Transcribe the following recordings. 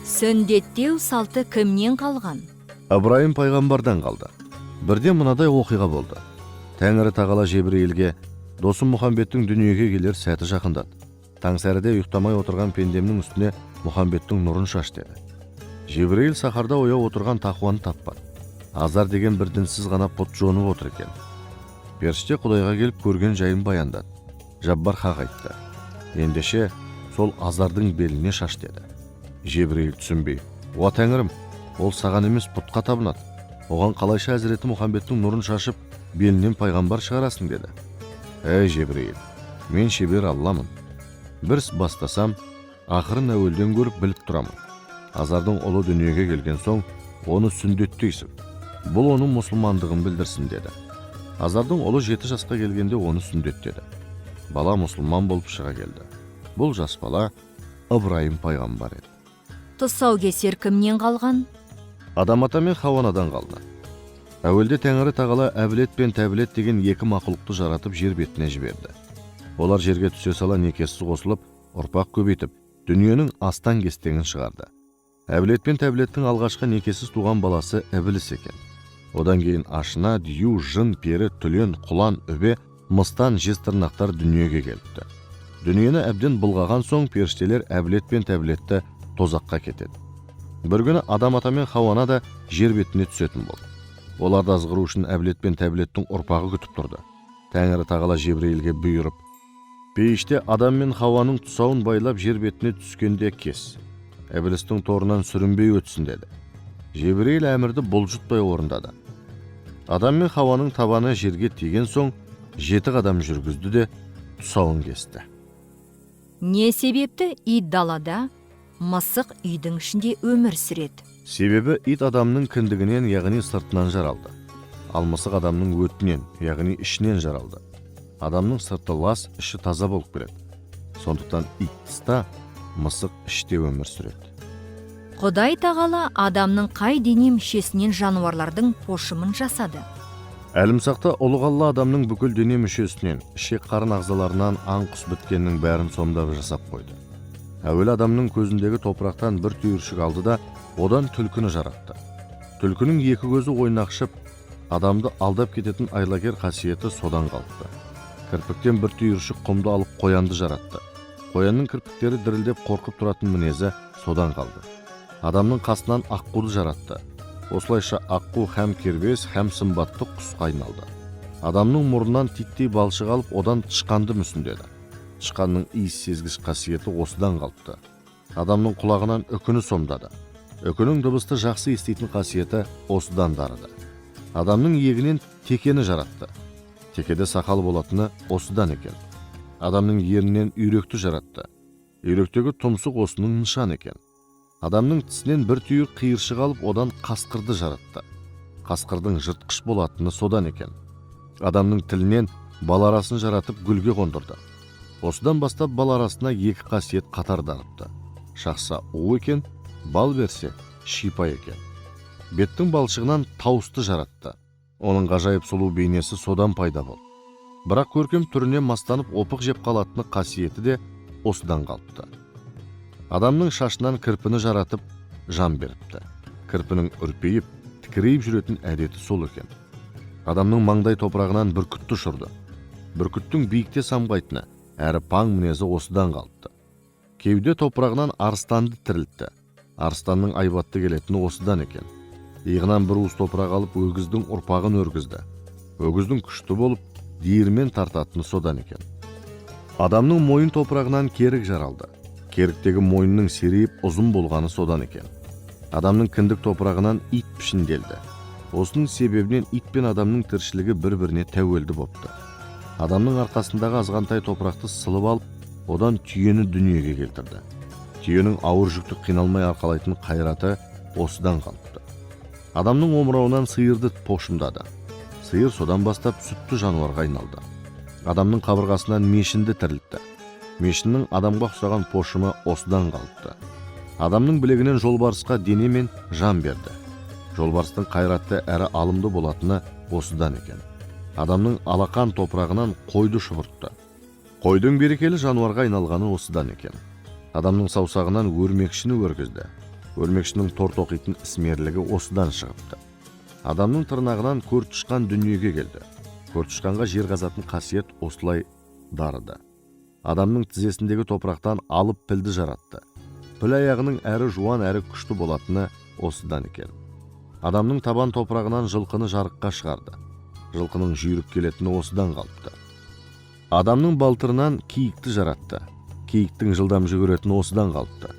Сүндеттеу салты кімнен қалған? Ыбырайым пайғамбардан қалды. Бірден мынадай оқиға болды. Тәңірі тағала Жебірейілге досым Мұхамбеттің дүниеге келер сәті жақындады. Таңсәріде ұйықтамай отырған пендемнің үстіне Мұхамбеттің нұрын шаш деді. Жебірейіл сахарда ояу отырған тақуаны таппады. Азар деген бір дінсіз ғана пұт жонып отыр екен. Періште Құдайға келіп көрген жайын баяндады. Жаббар хақ айтты. Ендеше сол Азардың беліне шаш деді. Жебірейіл түсінбей, «О Тәңірім, ол саған емес пұтқа табынады. Оған қалайша Әзіреті Мұхамбеттің нұрын шашып, белінен пайғамбар шығарасың» деді. «Әй Жебірейіл, мен шебер Алламын. Бір іс бастасам, ақырын әуелден көріп біліп тұрамын. Азардың ұлы дүниеге келген соң, оны сүндеттейсің. Бұл оның мұсылмандығын білдірсін» деді. Азардың ұлы 7 жасқа келгенде оны сүндеттеді. Бала мұсылман болып шыға келді. Бұл жас бала Ыбырайым пайғамбар еді. Тұсаукесер кімнен қалған? Адам ата мен Хауа анадан қалды. Әуелде Тәңірі тағала Әбілет пен Тәбілет деген екі мақұлықты жаратып жер бетіне жіберді. Олар жерге түсе сала некесіз қосылып, ұрпақ көбейтіп, дүниенің астан кестеңін шығарды. Әбілет пен Тәбілеттің алғашқы некесіз туған баласы Ібіліс екен. Одан кейін ашына, дию, жын, пері, түлен, құлан, үбе, мыстан, жез тырнақтар дүниеге келіпті. Дүниені әбден бұлғаған соң періштелер Әбілет пен Тәбілетті тозаққа кетеді. Бір күні Адам ата мен Хауа да жер бетіне түсетін болды. Оларды азғыру үшін Әбілет пен Тәбілеттің ұрпағы күтіп тұрды. Тәңірі тағала Жебірейілге бұйырып, пейіште Адам мен Хауаның тұсауын байлап жер бетіне түскенде кес. Ібілістің торынан сүрінбей өтсін деді. Жебірейіл әмірді бұлжытпай орындады. Адам мен Хауаның табаны жерге тиген соң 7 қадам жүргізді де тұсауын кесті. Не себепті ит далада, мысық үйдің ішінде өмір сүреді? Себебі ит адамның кіндігінен, яғни сыртынан жаралды. Ал мысық адамның өтінен, яғни ішінен жаралды. Адамның сырты лас, іші таза болып келеді. Сондықтан ит тыста, мысық іште өмір сүреді. Құдай тағала адамның қай дене мүшесінен жануарлардың пошымын жасады? Әлімсақта ұлық Алла адамның бүкіл дене мүшесінен, ішек қарын ағзаларынан аң құс біткеннің бәрін сомдап жасап қойды. Әуел адамның көзіндегі топырақтан бір түйіршік алды да, одан түлкіні жаратты. Түлкінің екі көзі ойнақшып, адамды алдап кететін айлакер қасиеті содан қалыпты. Кірпіктен бір түйіршік құмды алып қоянды жаратты. Қоянның кірпіктері дірілдеп қорқып тұратын мінезі содан қалды. Адамның қасынан аққуды жаратты. Осылайша аққу һәм кербез, һәм сымбатты құсқа айналды. Адамның мұрнынан титтей балшық алып, одан тышқанды мүсіндеді. Тышқанның иіс сезгіш қасиеті осыдан қалыпты. Адамның құлағынан үкіні сомдады. Үкінің дыбысты жақсы еститін қасиеті осыдан дарыды. Адамның иегінен текені жаратты. Текеде сақал болатыны осыдан екен. Адамның ерінен үйректі жаратты. Үйректегі тұмсық осының нышан екен. Адамның тісінен бір түйір қиыршық алып, одан қасқырды жаратты. Қасқырдың жыртқыш болатыны содан екен. Адамның тілінен бал арасын жаратып гүлге қондырды. Осыдан бастап бал арасына екі қасиет қатар дарыпты. Шақса у екен, бал берсе шипа екен. Беттің балшығынан таусты жаратты. Оның ғажайып сұлу бейнесі содан пайда болды. Бірақ көркем түріне мастанып опық жеп қалатыны қасиеті де осыдан қалыпты. Адамның шашынан кірпіні жаратып жан беріпті. Кірпінің үрпейіп, тікірейіп жүретін әдеті сол екен. Адамның маңдай топырағынан бүркітті ұшырды. Бүркіттің биікте самғайтыны, әрі паң мінезі осыдан қалыпты. Кеуде топырағынан арыстанды тірілтті. Арыстанның айбатты келетіні осыдан екен. Иығынан бір уыс топырақ алып, өгіздің ұрпағын өргізді. Өгіздің күшті болып, диірмен тартатыны содан екен. Адамның мойын топырағынан керік жаралды. Керіктегі мойынның серейіп ұзын болғаны содан екен. Адамның кіндік топырағынан ит пішінделді. Осының себебінен ит пен адамның тіршілігі бір-біріне тәуелді бопты. Адамның арқасындағы азғантай топырақты сылып алып, одан түйені дүниеге келтірді. Түйенің ауыр жүкті қиналмай арқалайтын қайраты осыдан қалыпты. Адамның омырауынан сиырды пошымдады. Сиыр содан бастап сүтті жануарға айналды. Адамның қабырғасынан мешінді тірілтті. Мешіннің адамға ұқсаған пошымы осыдан қалыпты. Адамның білегінен жолбарысқа дене мен жан берді. Жолбарыстың қайратты әрі алымды болатыны осыдан екен. Адамның алақан топырағынан қойды шұбыртты. Қойдың берекелі жануарға айналғаны осыдан екен. Адамның саусағынан өрмекшіні өргізді. өлмекшінің торт оқитын ісмерлігі осыдан шығыпты. Адамның тырнағынан көр тышқан дүниеге келді. Көр тышқанға жер қазатын қасиет осылай дарыды. Адамның тізесіндегі топырақтан алып пілді жаратты. Піл аяғының әрі жуан әрі күшті болатыны осыдан екен. Адамның табан топырағынан жылқыны жарыққа шығарды. Жылқының жүйрік келетіні осыдан қалыпты. Адамның балтырынан киікті жаратты. Киіктің жылдам жүгіретіні осыдан қалыпты.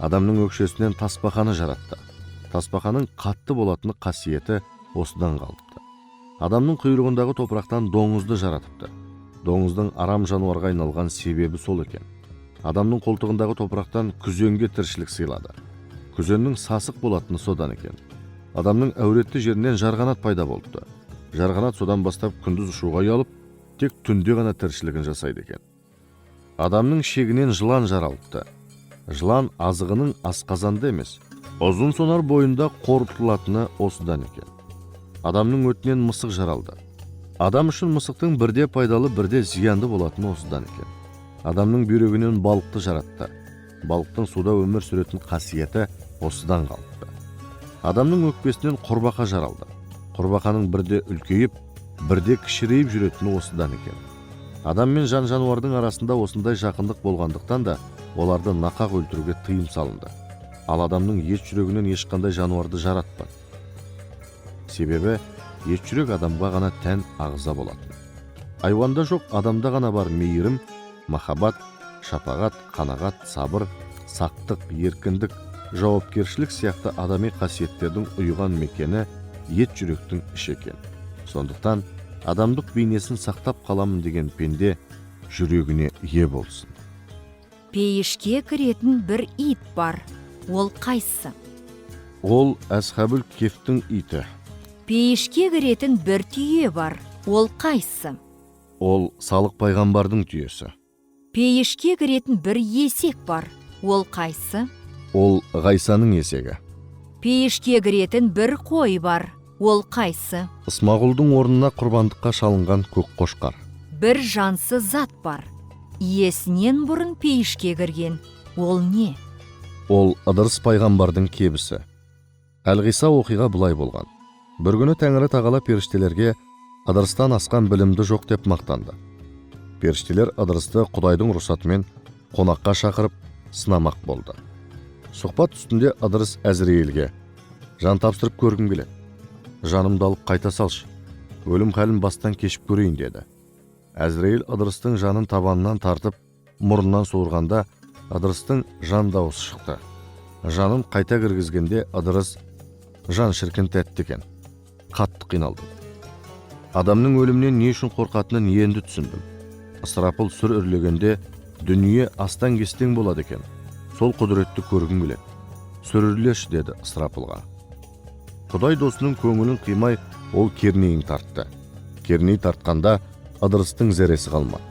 Адамның өкшесінен тасбақаны жаратты. Тасбақаның қатты болатыны қасиеті осыдан қалыпты. Адамның құйрығындағы топырақтан доңызды жаратыпты. Доңыздың арам жануарға айналған себебі сол екен. Адамның қолтығындағы топырақтан күзенге тіршілік сыйлады. Күзеннің сасық болатыны содан екен. Адамның әуретті жерінен жарғанат пайда болыпты. Жарғанат содан бастап күндіз ұшуға ұялып, тек түнде ғана тіршілігін жасайды екен. Адамның шегінен жылан жаралыпты. Жылан азығының асқазанда емес, ұзын сонар бойында қорытылатыны осыдан екен. Адамның өтінен мысық жаралды. Адам үшін мысықтың бірде пайдалы, бірде зиянды болатыны осыдан екен. Адамның бүйрегінен балықты жаратты. Балықтың суда өмір сүретін қасиеті осыдан қалыпты. Адамның өкпесінен құрбақа жаралды. Құрбақаның бірде үлкейіп, бірде кішірейіп жүретіні осыдан екен. Адам мен жан жануардың арасында осындай жақындық болғандықтан да оларды нақақ өлтіруге тыйым салынды. Ал адамның ет жүрегінен ешқандай жануарды жаратпады. Себебі ет жүрек адамға ғана тән ағза болатын. Айуанда жоқ, адамда ғана бар мейірім, махаббат, шапағат, қанағат, сабыр, сақтық, еркіндік, жауапкершілік сияқты адами қасиеттердің ұйыған мекені ет жүректің іші екен. Сондықтан адамдық бейнесін сақтап қаламын деген пенде жүрегіне ие болсын. Пейішке кіретін бір ит бар. Ол қайсы? Ол Асхабул Кефтің иті. Пейішке кіретін бір түйе бар. Ол қайсы? Ол Салық пайғамбардың түйесі. Пейішке кіретін бір есек бар. Ол қайсы? Ол Ғайсаның есегі. Пейішке кіретін бір қой бар. Ол қайсы? Исмағұлдың орнына құрбандыққа шалынған көк қошқар. Бір жансыз зат бар. Иесінен бұрын пейішке кірген. Ол не? Ол Ыдырыс пайғамбардың кебісі. Әлғиса оқиға бұлай болған. Бір күні Тәңірі тағала періштелерге Ыдырыстан асқан білімді жоқ деп мақтанды. Періштелер Ыдырысты Құдайдың рұқсатымен қонаққа шақырып сынамақ болды. Сұхбат үстінде Ыдырыс Әзірейілге: жан тапсырып көргім келеді. Жанымды алып қайта салшы. Өлім хәлін бастан кешіп көрейін деді. Әзірейіл Ыдырыстың жанын табанынан тартып, мұрнынан суырғанда Ыдырыстың жан дауысы шықты. Жанын қайта кіргізгенде Ыдырыс: жан шіркін тәтті екен. Қатты қиналдым. Адамның өлімнен не үшін қорқатынын енді түсіндім. Ысырапыл сүр үрлегенде дүние астан кестең болады екен. Сол құдіретті көргім келеді. Сүр үрлеші деді Ысырапылға. Құдай досының көңілін қимай, ол кернейін тартты. Керней тартқанда Ыдырыстың зәресі қалмады.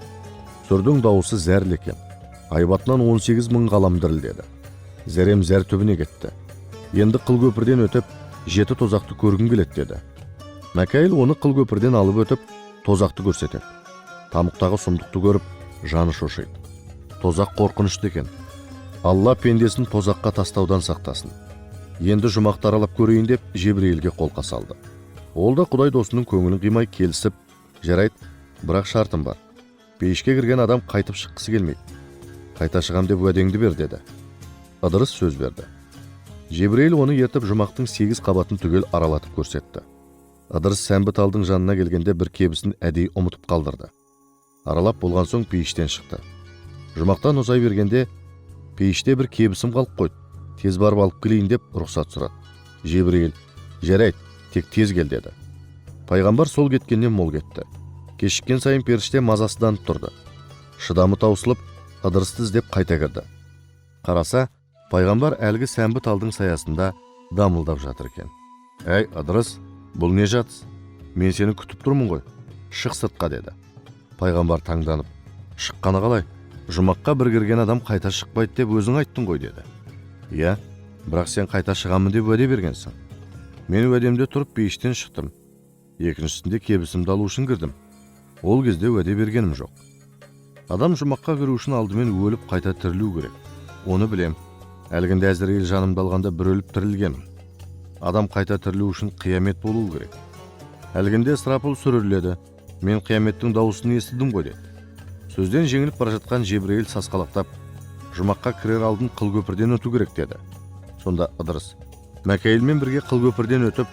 Сүрдің дауысы зәрлі екен. Айбатынан 18 мың ғалам дірілдеді. Зәрем зәр түбіне кетті. Енді қыл көпірден өтіп, 7 тозақты көргім келеді деді. Мәкәйіл оны қыл көпірден алып өтіп, тозақты көрсетеді. Тамұқтағы сұмдықты көріп, жаны шошайды. Тозақ қорқынышты екен. Алла пендесін тозаққа тастаудан сақтасын. Енді жұмақты аралап көрейін деп Жебірейілге қолқа салды. Ол да Құдай досының көңілін қимай келісіп: жарайды, бірақ шартым бар. Пейішке кірген адам қайтып шыққысы келмейді. Қайта шығам деп уәдеңді бер деді. Ыдырыс сөз берді. Жебірейіл оны ертіп жұмақтың 8 қабатын түгел аралатып көрсетті. Ыдырыс сәмбі талдың жанына келгенде бір кебісін әдейі ұмытып қалдырды. Аралап болған соң пейіштен шықты. Жұмақтан ұзай бергенде: пейіште бір кебісім қалып қойды. Тез барып алып келейін деп рұқсат сұрады. Жебірейіл: жарайды, тек тез кел деді. Пайғамбар сол кеткеннен мол кетті. Кешіккен сайын періште мазасызданып тұрды. Шыдамы таусылып, Ыдырысты іздеп қайта кірді. Қараса, пайғамбар әлгі сәмбі талдың саясында дамылдап жатыр екен. Әй, Ыдырыс, бұл не жатыс? Мен сені күтіп тұрмын ғой. Шық сыртқа деді. Пайғамбар таңданып: шыққаны қалай? Жұмаққа бір кірген адам қайта шықпайды деп өзің айттың ғой деді. Иә, бірақ сен қайта шығамын деп уәде бергенсің. Мен уәдемде тұрып пейіштен шықтым. Екіншісінде кебісімді алу үшін кірдім. Ол кезде уәде бергенім жоқ. Адам жұмаққа кіру үшін алдымен өліп қайта тірілу керек. Оны білем. Әлгінде Әзірейіл жанымды алғанда бір өліп тірілгенмін. Адам қайта тірілу үшін қиямет болу керек. Әлгінде Ысырапыл сүріледі. Мен қияметтің дауысын естідім ғой деді. Сөзден жеңіліп бара жатқан Жебірейіл сасқалақтап, жұмаққа кірер алдын қыл көпірден өту керек деді. Сонда Ыдырыс, Мәкәйілмен бірге қыл көпірден өтіп,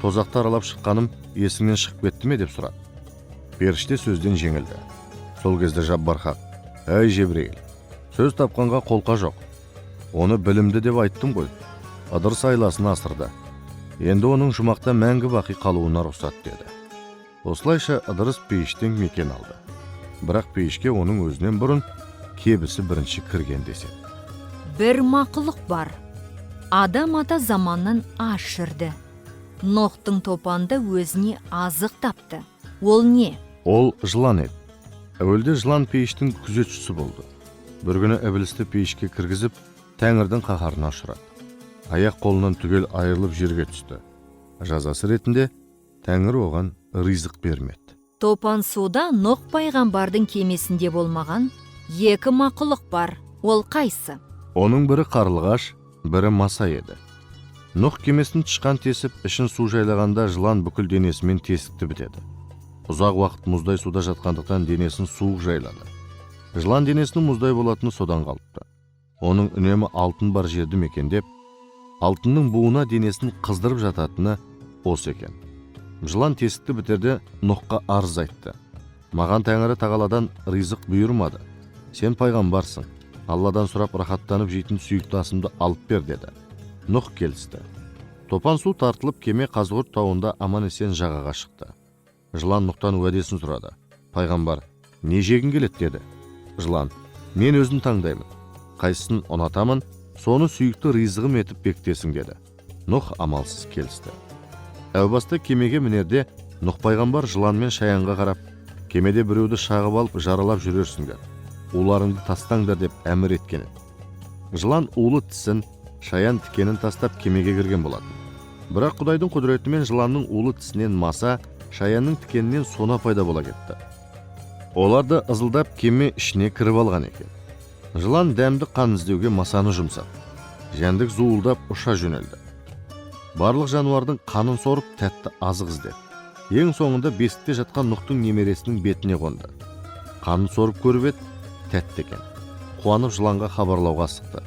тозақты аралап шыққаным есіңнен шығып кетті ме деп сұрады. Періште сөзден жеңілді. Сол кезде Жаббархақ, әй Жебірейіл, сөз тапқанға қолқа жоқ. Оны білімді деп айттым ғой. Ыдырыс айласын асырды. Енді оның жұмақта мәңгі бақи қалуына рұқсат деді. Осылайша Ыдырыс пейіштен мекен алды. Бірақ пейішке оның өзінен бұрын кебісі бірінші кірген деседі. Бір мақұлық бар. Адам ата заманнан ашырды. Ноқтың топанды өзіне азық тапты. Ол не? Ол жылан еді. Әуелде жылан пейіштің күзетшісі болды. Бір күні Ібілісті пейішке кіргізіп, Тәңірдің қаһарына ұшырады. Аяқ қолынан түгел айырылып жерге түсті. Жазасы ретінде Тәңір оған ризық бермеді. Топан суда Ноқ пайғамбардың кемесінде болмаған екі мақұлық бар. Ол қайсы? Оның бірі қарлығаш, бірі маса еді. Ноқ кемесін тышқан тесіп, ішін су жайлағанда жылан бүкіл денесімен тесікті бітеді. Ұзақ уақыт мұздай суда жатқандықтан денесін суық жайлады. Жылан денесінің мұздай болатыны содан қалыпты. Оның үнемі алтын бар жерді мекендеп, алтынның буына денесін қыздырып жататыны осы екен. Жылан тесікті бітерде Ноққа арыз айтты. Маған Тәңірі тағаладан ризық бұйырмады. Сен пайғамбарсың. Алладан сұрап рахаттанып жейтін сүйікті асымды алып бер деді. Ноқ келісті. Топан су тартылып кеме Қазғұрт тауында аман есен жағаға шықты. Жылан Ноқтан уәдесін сұрады. Пайғамбар, не жегің келеді деді. Жылан, мен өзім таңдаймын. Қайсысын ұнатамын, соны сүйікті ризығым етіп бектесің деді. Ноқ амалсыз келісті. Әубаста кемеге мінерде Ноқ пайғамбар жыланмен шаянға қарап, кемеде біреуді шағып алып жаралап жүрерсіңдер. Уларыңды тастаңдар деп әмір еткен еді. Жылан улы тісін, шаян тікенін тастап кемеге кірген болатын. Бірақ Құдайдың құдіретімен жыланның улы тісінен маса, шаянның тікенінен сона пайда бола кетті. Оларды ызылдап кеме ішіне кіріп алған екен. Жылан дәмді қан іздеуге масаны жұмсады. Жәндік зуылдап ұша жөнелді. Барлық жануардың қанын сорып тәтті азық іздеді. Ең соңында бесікте жатқан Ноқтың немересінің бетіне қонды. Қанын сорып көріп еді, тәтті екен. Қуанып жыланға хабарлауға асықты.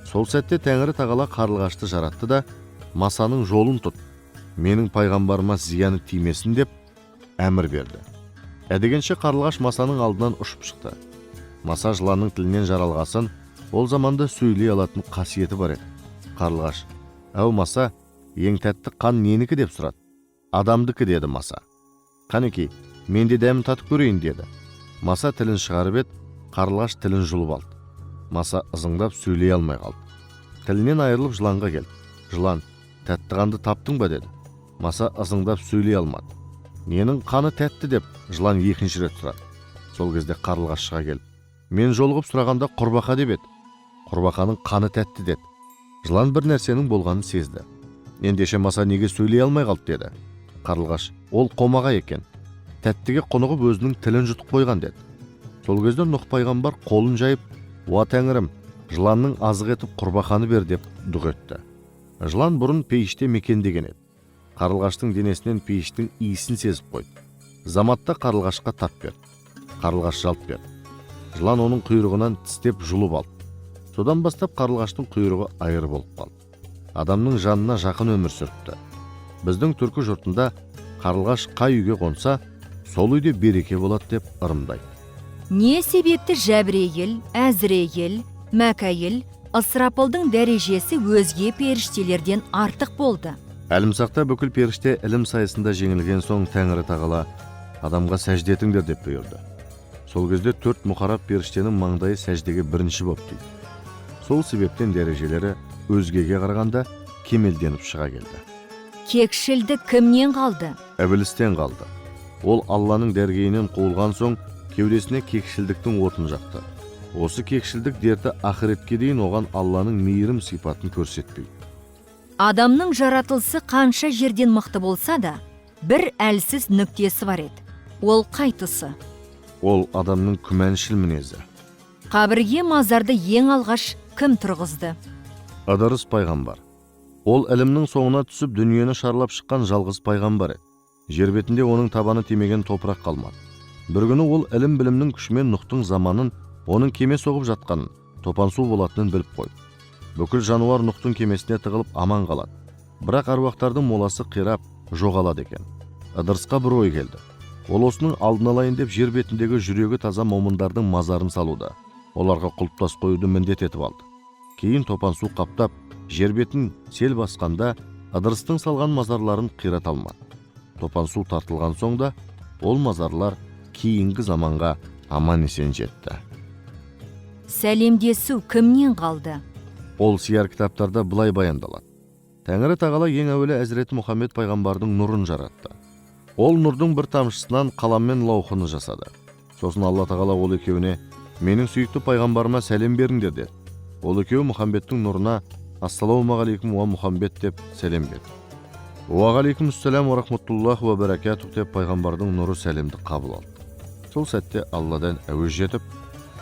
Сол сәтте Тәңірі тағала қарлығашты жаратты да, масаның жолын тұт, менің пайғамбарыма зияны тимесін деп әмір берді. Әдегенше қарлығаш масаның алдынан ұшып шықты. Маса жыланның тілінен жаралғасын, ол заманда сөйлей алатын қасиеті бар еді. Қарлығаш, әу маса, ең тәтті қан ненікі деп сұрады. Адамдікі деді маса. Қанеки, мен де дәмін татып көрейін деді. Маса тілін шығарып еді, қарлығаш тілін жұлып алды. Маса ызыңдап сөйлей алмай қалды. Тілінен айырылып жыланға келді. Жылан, тәтті қанды таптың ба деді. Маса ызыңдап сөйлей алмады. Ненің қаны тәтті деп жылан екінші рет сұрады. Сол кезде қарлығаш шыға келіп, мен жолығып сұрағанда құрбақа деп еді. Құрбақаның қаны тәтті деді. Жылан бір нәрсенің болғанын сезді. Ендеше маса неге сөйлей алмай қалды деді. Қарлығаш, ол қомаға екен. Тәттіге құнығып өзінің тілін жұтып қойған деді. Сол кезде Ноқ пайғамбар қолын жайып, уа Тәңірім, жыланның азық етіп құрбақаны бер деп дұға етті. Жылан бұрын пейіште мекендеген еді. Қарлығаштың денесінен пейіштің иісін сезіп қойды. Заматта қарлығашқа тап берді. Қарлығаш жалт берді. Жылан оның құйрығынан тістеп жұлып алды. Содан бастап қарлығаштың құйрығы айыр болып қалды. Адамның жанына жақын өмір сүріпті. Біздің түркі жұртында қарлығаш қай үйге қонса, сол үйде береке болады деп ырымдайды. Не себепті Жәбірейіл, Әзірейіл, Мәкәйіл, Ысырапылдың дәрежесі өзге періштелерден артық болды? Әлімсақта бүкіл періште ілім сайысында жеңілген соң Тәңірі тағала адамға сәжде етіңдер деп бұйырды. Сол кезде 4 мұқарап періштенің маңдайы сәждеге бірінші боп тиді. Сол себептен дәрежелері өзгеге қарағанда кемелденіп шыға келді. Кекшілдік кімнен қалды? Ібілістен қалды. Ол Алланың дәргейінен қуылған соң кеудесіне кекшілдіктің отын жақты. Осы кекшілдік дерті ақыретке дейін оған Алланың мейірім сипатын көрсетпейді. Адамның жаратылысы қанша жерден мықты болса да, бір әлсіз нүктесі бар еді. Ол қай тұсы? Ол адамның күмәншіл мінезі. Қабірге мазарды ең алғаш кім тұрғызды? Ыдырыс пайғамбар. Ол ілімнің соңына түсіп дүниені шарлап шыққан жалғыз пайғамбар еді. Жер бетінде оның табаны тимеген топырақ қалмады. Бір күні ол ілім білімнің күшімен Нұхтың заманын, оның кеме соғып жатқанын, топан су болатынын біліп қойды. Бүкіл жануар Нұхтың кемесіне тығылып аман қалады. Бірақ аруақтардың моласы қирап жоғалады екен. Ыдырысқа бір ой келді. Ол осының алдын алайын деп жер бетіндегі жүрегі таза момындардың мазарын салуда. Оларға құлпытас қоюды міндет етіп алды. Кейін топан су қаптап, жер бетін сел басқанда Ыдырыстың салған мазарларын қирата алмады. Топан су тартылған соң да ол мазарлар кейінгі заманға аман есен жетті. Сәлемдесу кімнен қалды? Ол сияр кітаптарда былай баяндалады. Тәңірі тағала ең әуелі Әзіреті Мұхаммед пайғамбардың нұрын жаратты. Ол нұрдың бір тамшысынан қалам мен лаухыны жасады. Сосын Алла тағала ол екеуіне менің сүйікті пайғамбарыма сәлем беріңдер деді. Ол екеуі Мұхаммедтің нұрына ассалаумағалейкум уа Мұхаммед деп сәлем берді. Уағалейкум ассалам уа рахматуллах уа баракатух деп пайғамбардың нұры сәлемді қабыл алды. Сол сәтте Алладан әуез жетіп,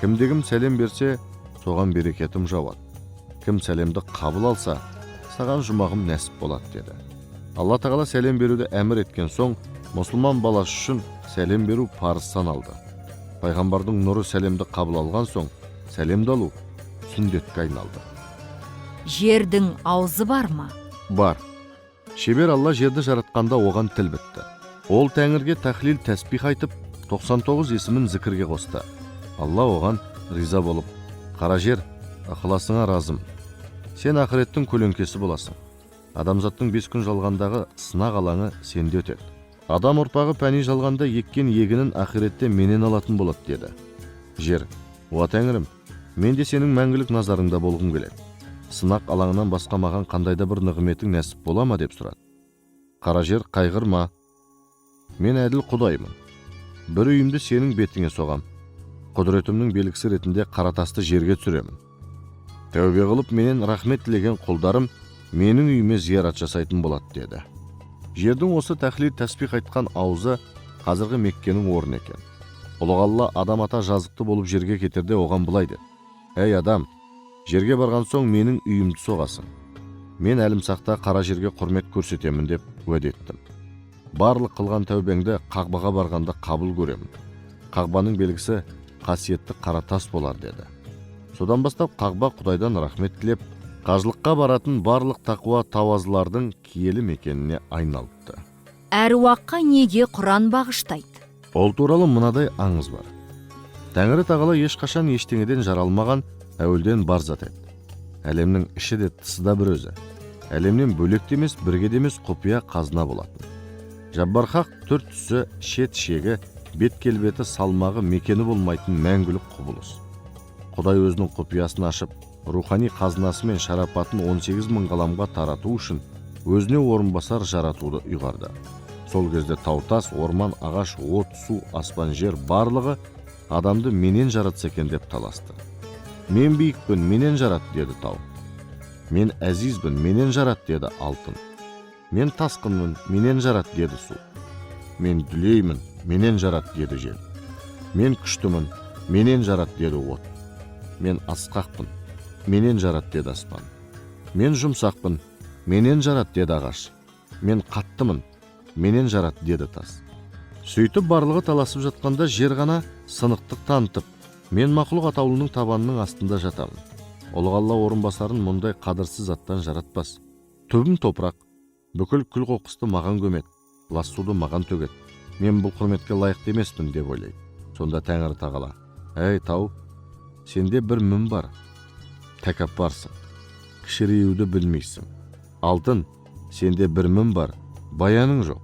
кімде-кім сәлем берсе, соған берекетім жауады. Кім сәлемді қабыл алса, саған жұмағым нәсіп болады деді. Алла тағала сәлем беруді әмір еткен соң, мұсылман баласы үшін сәлем беру парыз саналды. Пайғамбардың нұры сәлемді қабыл алған соң, сәлемді алу сүндетке айналды. Жердің аузы бар ма? Бар. Шебер Алла жерді жаратқанда оған тіл бітті. Ол тәңірге тахлил тәсбих айтып, 99 есімін зікірге қосты. Алла оған риза болып, қара жер, ықыласыңа разым. Сен ақыреттің көлеңкесі боласың. Адамзаттың 5 күн жалғандағы сынақ алаңы сенде өтеді. Адам ұрпағы пәни жалғанда еккен егінін ақыретте менен алатын болады деді. Жер, уа тәңірім, мен де сенің мәңгілік назарыңда болғым келеді. Сынақ алаңынан басқа маған қандайда бір нығметің нәсіп бола ма деп сұрады. Қара жер, қайғырма. Мен әділ құдаймын. Бір үйімді сенің бетіңе соғам. Құдіретімнің белгісі ретінде қара тасты жерге түсіремін. Тәубе қылып менен рахмет тілеген құлдарым менің үйіме зиярат жасайтын болады деді. Жердің осы тахлил тәсбих айтқан аузы қазіргі Меккенің орны екен. Ұлық Алла адам ата жазықты болып жерге кетерде оған былай деді. Әй адам, жерге барған соң менің үйімді соғасың. Мен әлімсақта қара жерге құрмет көрсетемін деп уәде еттім. Барлық қылған тәубеңді Қағбаға барғанда қабыл көремін. Қағбаның белгісі қасиетті қара тас болар деді. Содан бастап Қағба Құдайдан рахмет тілеп, қажылыққа баратын барлық тақуа тауазылардың киелі мекеніне айналыпты. Әруаққа неге Құран бағыштайды? Ол туралы мынадай аңыз бар. Тәңірі тағала ешқашан ештеңеден жаралмаған әуелден бар зат еді. Әлемнің іші де тысы да бір өзі. Әлемнен бөлек емес, бірге де емес құпия қазына болатын. Жаббар хақ төрт түсі, шет шегі, бет келбеті, салмағы, мекені болмайтын мәңгілік құбылыс. Құдай өзінің құпиясын ашып, рухани қазынасы мен шарапатын 18 мың ғаламға тарату үшін өзіне орынбасар жаратуды ұйғарды. Сол кезде тау-тас, орман, ағаш, от, су, аспан, жер барлығы адамды менен жаратса екен деп таласты. Мен биікпін, менен жарат деді тау. Мен әзизбін, менен жарат деді алтын. Мен тасқынмын, менен жарат деді су. Мен дүлеймін, менен жарат деді жел. Мен күштімін, менен жарат деді от. Мен асқақпын, менен жарат деді аспан. Мен жұмсақпын, менен жарат деді ағаш. Мен қаттымын, менен жарат деді тас. Сөйтіп барлығы таласып жатқанда жер ғана сынықтық танытып, мен мақұлық атаулының табанының астында жатамын. Ұлық Алла орынбасарын мұндай қадірсіз заттан жаратпас. Түбім топырақ, бүкіл күл қоқысты маған көмет, лас суды маған төгет. Мен бұл құрметке лайықты емеспін деп ойлайды. Сонда Тәңірі тағала: әй тау, сенде бір мін бар, тәкаппарсың, кішіреюді білмейсің. Алтын, сенде бір мін бар, баяның жоқ.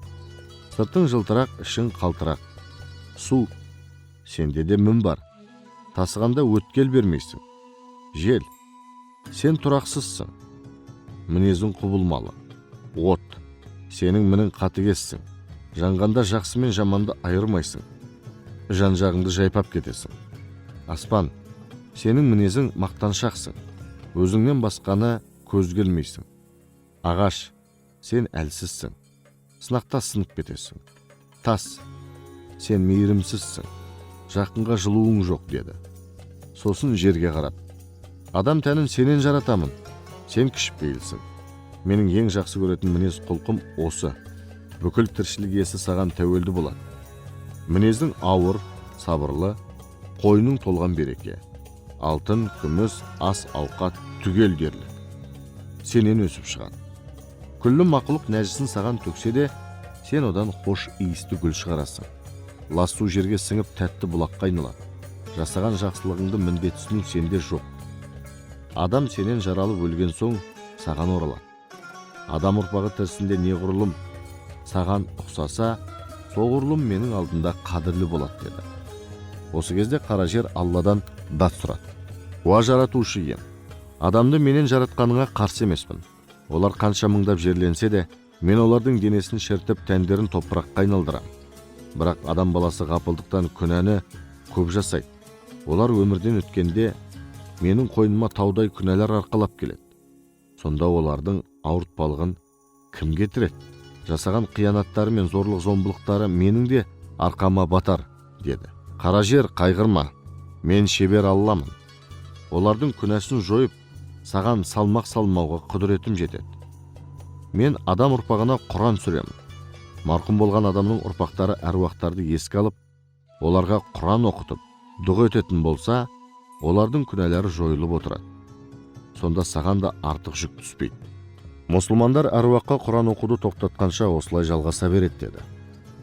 Сыртың жылтырақ, ішің қалтырақ. Су, сенде де мін бар, тасығанда өткел бермейсің. Жел, сен тұрақсызсың, мінезің құбылмалы. От, сенің мінің қатыгезсің, жанғанда жақсы мен жаманды айырмайсың, жан-жағыңды жайпап кетесің. Аспан, сенің мінезің мақтаншақсың, өзіңнен басқаны көз келмейсің. Ағаш, сен әлсізсің, сынақта сынып кетесің. Тас, сен мейірімсізсің, жақынға жылуың жоқ деді. Сосын жерге қарап: адам тәнін сенен жаратамын, Сен кішіпейілсің. Менің ең жақсы көретін мінез құлқым осы. Бүкіл тіршілік иесі саған тәуелді болады. Мінездің ауыр, сабырлы, қойның толған береке. Алтын, күміс, ас, ауқат, түгел дерлік. Сенен өсіп шығады. Күллі мақұлық нәжісін саған төксе де, сен одан хош иісті гүл шығарасың. Лас су жерге сіңіп тәтті бұлаққа айналады. Жасаған жақсылығыңды міндетсіну сенде жоқ. Адам сенен жаралып өлген соң саған оралады. Адам ұрпағы тірісінде неғұрлым саған ұқсаса, соғұрлым менің алдында қадірлі болады деді. Осы кезде қара жер Алладан дат сұрады. Уа жаратушы ием, адамды менен жаратқаныңа қарсы емеспін. Олар қанша мыңдап жерленсе де, мен олардың денесін шертіп тәндерін топыраққа айналдырам. Бірақ адам баласы ғапылдықтан күнәні көп жасайды. Олар өмірден өткенде менің қойныма таудай күнәлар арқалап келеді. Сонда олардың ауыртпалығын кім кетіреді? Жасаған қиянаттары мен зорлық зомбылықтары менің де арқама батар, деді. Қара жер, қайғырма, мен шебер Алламын. Олардың күнәсін жойып, саған салмақ салмауға құдіретім жетеді. Мен адам ұрпағына Құран сүремін. Марқұм болған адамның ұрпақтары әруақтарды еске алып, оларға Құран оқытып, дұға ететін болса, олардың күнәлары жойылып отырады. Сонда саған да артық жүк түспейді. Мұсылмандар әруаққа Құран оқуды тоқтатқанша осылай жалғаса береді деді.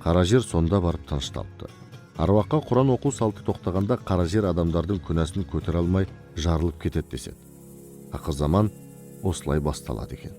Қара жер сонда барып тынышталыпты. Әруаққа Құран оқу салты тоқтағанда қара жер адамдардың күнәсін көтере алмай жарылып кетеді деседі. Ақыр заман осылай басталады екен.